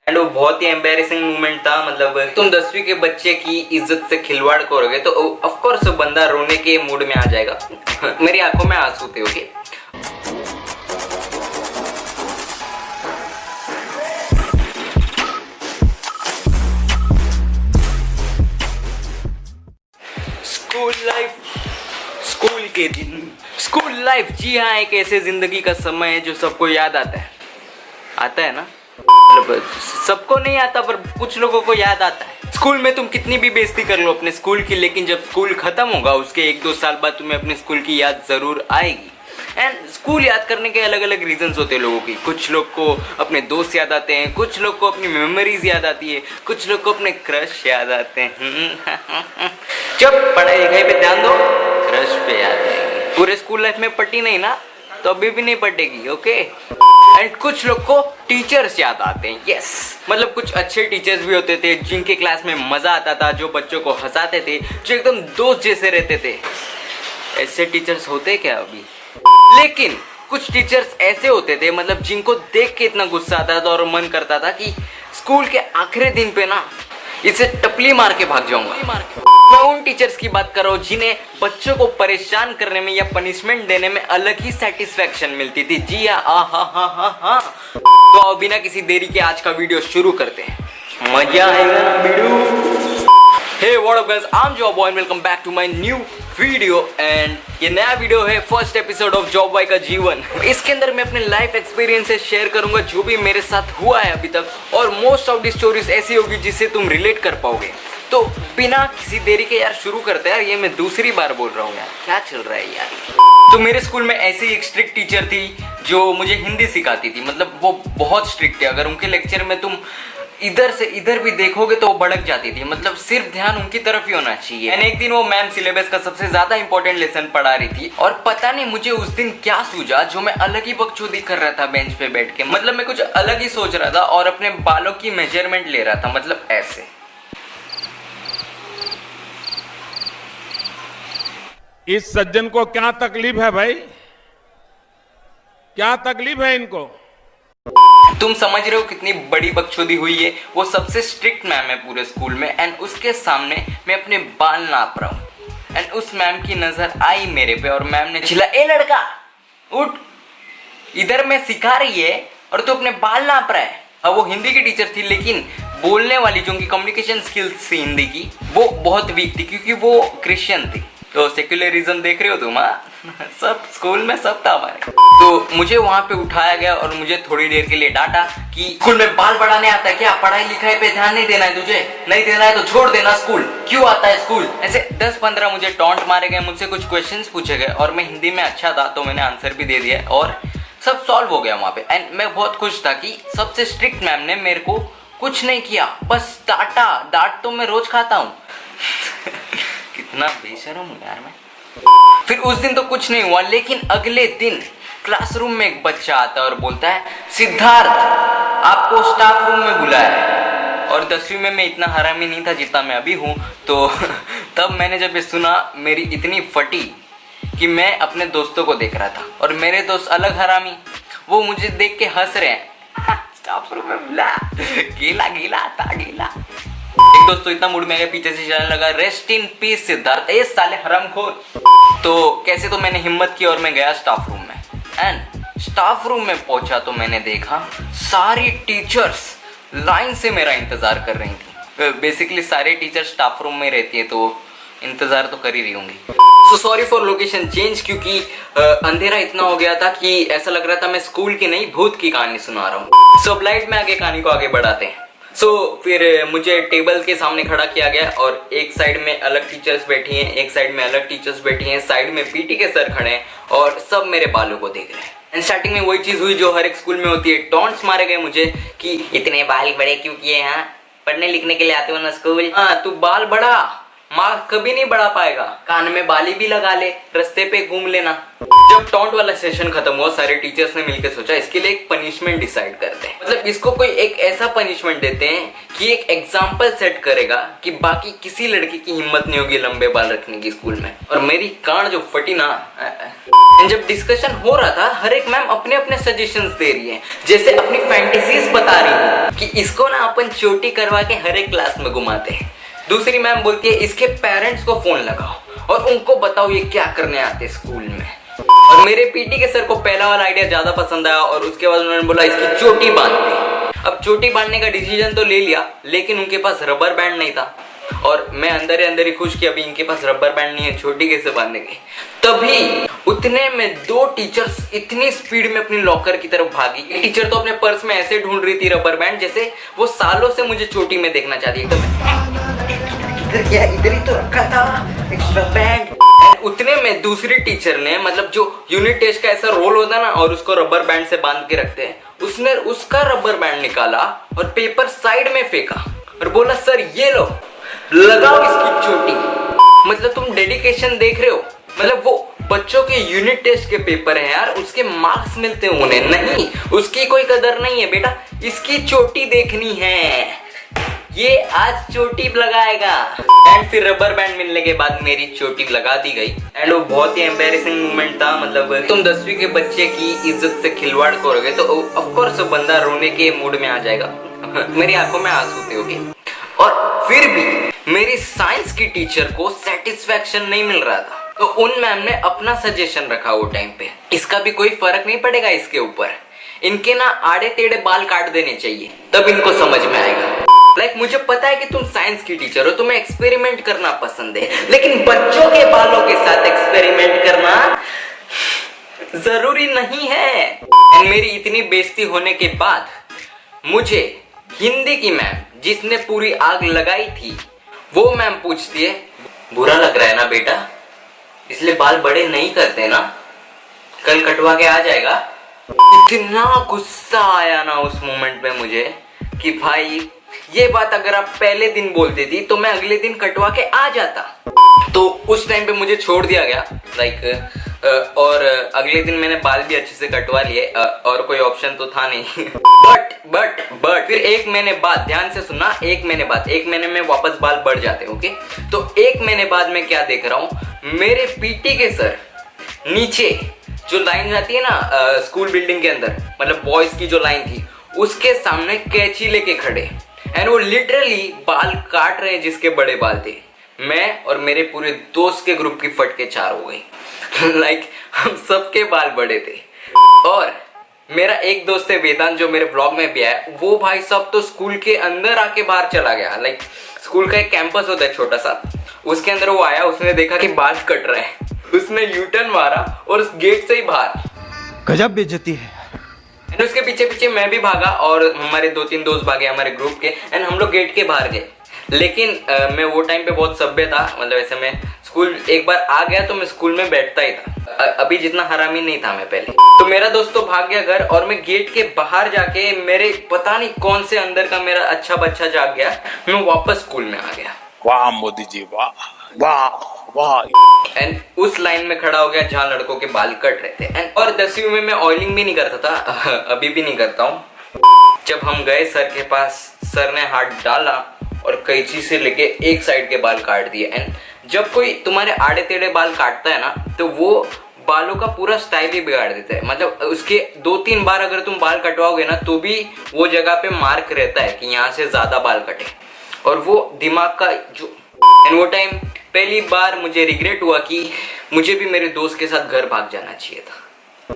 And वो बहुत ही embarrassing moment था। मतलब तुम 10वीं के बच्चे की इज्जत से खिलवाड़ करोगे तो ऑफ कोर्स बंदा रोने के मूड में आ जाएगा। मेरी आंखों में आंसू थे। ओके, स्कूल लाइफ, स्कूल के दिन, स्कूल लाइफ। जी हाँ, एक ऐसे जिंदगी का समय है जो सबको याद आता है ना। मतलब सबको नहीं आता पर कुछ लोगों को याद आता है। स्कूल में तुम कितनी भी बेइज्जती कर लो अपने स्कूल की, लेकिन जब स्कूल खत्म होगा उसके 1-2 साल बाद तुम्हें अपने स्कूल की याद जरूर आएगी। एंड स्कूल याद करने के अलग अलग रीजंस होते हैं लोगों की। कुछ लोग को अपने दोस्त याद आते हैं, कुछ लोग को अपनी मेमोरीज याद आती है, कुछ लोग को अपने क्रश याद आते हैं। जब पढ़ाई लिखाई पे ध्यान दो, क्रश पे याद आएगी। पूरे स्कूल लाइफ में पढ़ी नहीं ना तो अभी भी नहीं पढ़ेगी। ओके, एंड कुछ लोग को टीचर्स याद आते हैं। यस, मतलब कुछ अच्छे टीचर्स भी होते थे जिनके क्लास में मजा आता था, जो बच्चों को हंसाते थे, जो एकदम दोस्त जैसे रहते थे। ऐसे टीचर्स होते क्या अभी? लेकिन कुछ टीचर्स ऐसे होते थे मतलब जिनको देख के इतना गुस्सा आता था और मन करता था कि स्कूल के आखिरी दिन पे ना इसे टपली मार के भाग जाऊंगा। मैं उन टीचर्स की बात कर रहा हूँ जिन्हें बच्चों को परेशान करने में या पनिशमेंट देने में अलग ही सेटिस्फेक्शन मिलती थी। जी हाँ। तो अब बिना किसी देरी के आज का वीडियो शुरू करते हैं, मजा आएगा ना video. Hey what up guys, I am job boy, welcome back to my new video. And ये नया वीडियो है first episode of job boy का जीवन। इसके अंदर मैं अपने लाइफ एक्सपीरियंसेस शेयर करूंगा जो भी मेरे साथ हुआ है अभी तक, और मोस्ट ऑफ दी स्टोरीज ऐसी होगी जिससे तुम रिलेट कर पाओगे। तो बिना किसी देरी के यार शुरू करते हैं। यार ये मैं दूसरी बार बोल रहा हूँ यार, क्या चल रहा है यार। तो मेरे स्कूल में ऐसी एक स्ट्रिक्ट टीचर थी जो मुझे हिंदी सिखाती थी। मतलब वो बहुत स्ट्रिक्ट है, अगर उनके लेक्चर में तुम इधर से इधर भी देखोगे तो वो भड़क जाती थी। मतलब सिर्फ ध्यान उनकी तरफ ही होना चाहिए। एंड एक दिन वो मैम सिलेबस का सबसे ज्यादा इंपॉर्टेंट लेसन पढ़ा रही थी और पता नहीं मुझे उस दिन क्या सूझा जो मैं अलग ही बकचोदी कर रहा था बेंच पे बैठ के। मतलब मैं कुछ अलग ही सोच रहा था और अपने बालों की मेजरमेंट ले रहा था, मतलब ऐसे। इस सज्जन को क्या तकलीफ है भाई? क्या तकलीफ है इनको? तुम समझ रहे हो कितनी बड़ी बकचोदी हुई है। वो सबसे स्ट्रिक्ट मैम है पूरे स्कूल में एंड उसके सामने मैं अपने बाल नाप रहा हूँ। एंड उस मैम की नजर आई मेरे पे और मैम ने चिल्ला, ए लड़का उठ, इधर मैं सिखा रही है और तू अपने बाल नाप रहा है। अब वो हिंदी की टीचर थी लेकिन बोलने वाली जो उनकी कम्युनिकेशन स्किल्स थी हिंदी की वो बहुत वीक थी क्योंकि वो क्रिश्चियन थी। तो सेक्युलरिज्म देख रहे हो तुम? सब स्कूल में सब था हमारे। तो मुझे वहां पे उठाया गया और मुझे थोड़ी देर के लिए डांटा कि स्कूल में बाल बढ़ाने आता है क्या? पढ़ाई लिखाई पे ध्यान नहीं देना है तुझे? नहीं देना है तो छोड़ देना स्कूल। क्यों आता है स्कूल? ऐसे 10-15 मुझे टॉन्ट मारे गए, मुझसे कुछ क्वेश्चंस पूछे गए और मैं हिंदी में अच्छा था तो मैंने आंसर भी दे दिया और सब सॉल्व हो गया वहां पे। एंड मैं बहुत खुश था कि सबसे स्ट्रिक्ट मैम ने मेरे को कुछ नहीं किया, बस डांटा। डांट तो मैं रोज खाता हूँ। कितना बेशरम हूँ यार मैं। फिर उस दिन तो कुछ नहीं हुआ, लेकिन अगले दिन क्लासरूम में एक बच्चा आता है और बोलता है, सिद्धार्थ आपको स्टाफ रूम में बुलाया है। और 10वीं में मैं इतना हरामी नहीं था जितना मैं अभी हूँ। तो तब मैंने जब ये सुना मेरी इतनी फटी कि मैं अपने दोस्तों को देख रहा था और मेरे दोस्त अलग हरामी, वो मुझे देख के हंस रहे हैं। स्टाफ रूम में बुला, गीला गीला था गीला। एक दोस्त तो इतना मूड में गया, पीछे से चलने लगा, रेस्ट इन पीस सिद्धार्थ, ए साले हरामखोर। तो कैसे तो मैंने हिम्मत की और मैं गया स्टाफ रूम में। एंड स्टाफ रूम में पहुंचा तो मैंने देखा सारी टीचर्स लाइन से मेरा इंतजार कर रही थी। बेसिकली सारे टीचर्स स्टाफ रूम में रहती है तो इंतजार तो कर ही रही होंगी। So sorry for location change, क्योंकि अंधेरा इतना हो गया था कि ऐसा लग रहा था मैं स्कूल की नहीं भूत की कहानी सुना रहा हूँ। सो लाइट में आगे कहानी को आगे बढ़ाते हैं। फिर मुझे टेबल के सामने खड़ा किया गया और एक साइड में अलग टीचर्स बैठी हैं, एक साइड में अलग टीचर्स बैठी हैं, साइड में पीटी के सर खड़े हैं और सब मेरे बालों को देख रहे हैं। एंड स्टार्टिंग में वही चीज हुई जो हर एक स्कूल में होती है, टॉन्ट्स मारे गए मुझे कि इतने बाल बड़े क्यों किए? हाँ, पढ़ने लिखने के लिए आते हो ना स्कूल? हाँ, तू बाल बड़ा मार्क्स कभी नहीं बढ़ा पाएगा। कान में बाली भी लगा ले, रास्ते पे घूम लेना। जब टॉन्ट वाला सेशन खत्म हुआ, सारे टीचर्स ने मिलकर सोचा इसके लिए एक पनिशमेंट डिसाइड करते हैं। मतलब इसको कोई एक ऐसा पनिशमेंट देते हैं कि एक एग्जाम्पल सेट करेगा कि बाकी किसी लड़की की हिम्मत नहीं होगी लंबे बाल रखने की स्कूल में। और मेरी कान जो फटी ना, जब डिस्कशन हो रहा था हर एक मैम अपने अपने सजेशंस दे रही है, जैसे अपनी फैंटेसीज बता रही है कि इसको ना अपन चोटी करवा के हर एक क्लास में घुमाते हैं। दूसरी मैम बोलती है इसके पेरेंट्स को फोन लगाओ और उनको बताओ ये क्या करने आते स्कूल में। और मेरे पीटी के सर को पहला वाला आइडिया ज्यादा पसंद आया और उसके बाद उन्होंने बोला इसकी चोटी बांध दे। अब चोटी बांधने का डिसीजन तो ले लिया, लेकिन उनके पास रबर बैंड नहीं था और मैं अंदर ही खुश कि अभी इनके पास रबर बैंड नहीं है, चोटी कैसे बांधेंगे। तभी उतने में दो टीचर्स इतनी स्पीड में अपनी लॉकर की तरफ भागी। एक टीचर तो अपने पर्स में ऐसे ढूंढ रही थी रबर बैंड जैसे वो सालों से मुझे चोटी में देखना चाहती है। इधर ही तो रखा था रबर बैंड। उतने में दूसरी टीचर ने, मतलब जो यूनिट टेस्ट का ऐसा रोल होता है ना और उसको रबर बैंड से बांध के रखते हैं, उसने उसका रबर बैंड निकाला और पेपर साइड में फेंका और बोला सर ये लो, लगाओ इसकी चोटी। मतलब तुम डेडिकेशन देख रहे हो। मतलब वो बच्चों के यूनिट टेस्ट के पेपर हैं यार, उसके मार्क्स मिलते हैं उन्हें, नहीं उसकी कोई कदर नहीं है बेटा, इसकी चोटी देखनी है, ये आज चोटी लगाएगा। एंड फिर रबर बैंड मिलने के बाद मेरी चोटी लगा दी गई एंड वो बहुत ही एम्बैरेसिंग मोमेंट था। मतलब तुम 10वीं के बच्चे की इज्जत से खिलवाड़ करोगे तो ऑफ कोर्स बंदा रोने के मूड में आ जाएगा। मेरी आंखों में आंसू थे होंगे। और फिर भी मेरी साइंस की टीचर को सेटिस्फैक्शन नहीं मिल रहा था, तो उन मैम ने अपना सजेशन रखा वो टाइम पे, इसका भी कोई फर्क नहीं पड़ेगा इसके ऊपर, इनके ना आड़े टेढ़े बाल काट देने चाहिए तब इनको समझ में आएगा। मुझे पता है कि तुम साइंस की टीचर हो, तुम्हें एक्सपेरिमेंट करना पसंद है, लेकिन बच्चों के बालों के साथ एक्सपेरिमेंट करना जरूरी नहीं है। मेरी इतनी बेइज्जती होने के बाद मुझे हिंदी की मैम, जिसने पूरी आग लगाई थी, वो मैम पूछती है बुरा लग रहा है ना बेटा, इसलिए बाल बड़े नहीं करते ना, कल कटवा के आ जाएगा। इतना गुस्सा आया ना उस मोमेंट में मुझे कि भाई ये बात अगर आप पहले दिन बोलती थी तो मैं अगले दिन कटवा के आ जाता। तो उस टाइम पे मुझे छोड़ दिया गया और अगले दिन मैंने बाल भी अच्छे से कटवा लिए और कोई ऑप्शन तो था नहीं। बट फिर एक महीने बाद, ध्यान से सुनना, एक महीने में वापस बाल बढ़ जाते। ओके, तो एक महीने बाद मैं क्या देख रहा हूँ, मेरे पीटी के सर नीचे जो लाइन जाती है ना स्कूल बिल्डिंग के अंदर, मतलब बॉयज की जो लाइन थी, उसके सामने कैंची लेके खड़े एंड वो लिटरली बाल काट रहे हैं जिसके बड़े बाल थे। मैं और मेरे पूरे दोस्त के ग्रुप की फटके 4 हो गई। हम सबके बाल बड़े थे। और मेरा एक दोस्त है वेदांत, जो मेरे ब्लॉग में भी आया, वो भाई सब तो स्कूल के अंदर आके बाहर चला गया। स्कूल का एक कैंपस होता है छोटा सा, उसके अंदर वो आया, उसने देखा कि बाल कट रहे हैं, उसने यूटर्न मारा और उस गेट से ही बाहर। गजब बेइज्जती है। उसके पीछे पीछे मैं भी भागा और हमारे 2-3 दोस्त भागे हमारे ग्रुप के एंड हम लोग गेट के बाहर गए। लेकिन मैं वो टाइम पे बहुत सभ्य था, मतलब ऐसे मैं स्कूल एक बार आ गया तो मैं स्कूल में बैठता ही था, अभी जितना हरामी नहीं था मैं पहले। तो मेरा दोस्त तो भाग गया घर और मैं गेट के बाहर जाके, मेरे पता नहीं कौन से अंदर का मेरा अच्छा बच्चा जाग गया, मैं वापस स्कूल में आ गया। वाह मोदी जी, वाह वाह वाह। एंड उस लाइन में खड़ा हो गया जहाँ लड़कों के बाल कट रहे थे। एंड और 10वीं में मैं ऑयलिंग भी नहीं करता था, अभी भी नहीं करता हूँ। जब हम गए सर के पास, सर ने हाथ डाला और कैंची से लेके एक साइड के बाल काट दिए। एंड जब कोई तुम्हारे आड़े टेढ़े बाल काटता है ना, तो वो बालों का पूरा स्टाइल ही बिगाड़ देता है। मतलब उसके 2-3 बार अगर तुम बाल कटवाओगे ना, तो भी वो जगह पे मार्क रहता है कि यहाँ से ज्यादा बाल कटे, और वो दिमाग का जो। एंड वो टाइम पहली बार मुझे रिग्रेट हुआ कि मुझे भी मेरे दोस्त के साथ घर भाग जाना चाहिए था।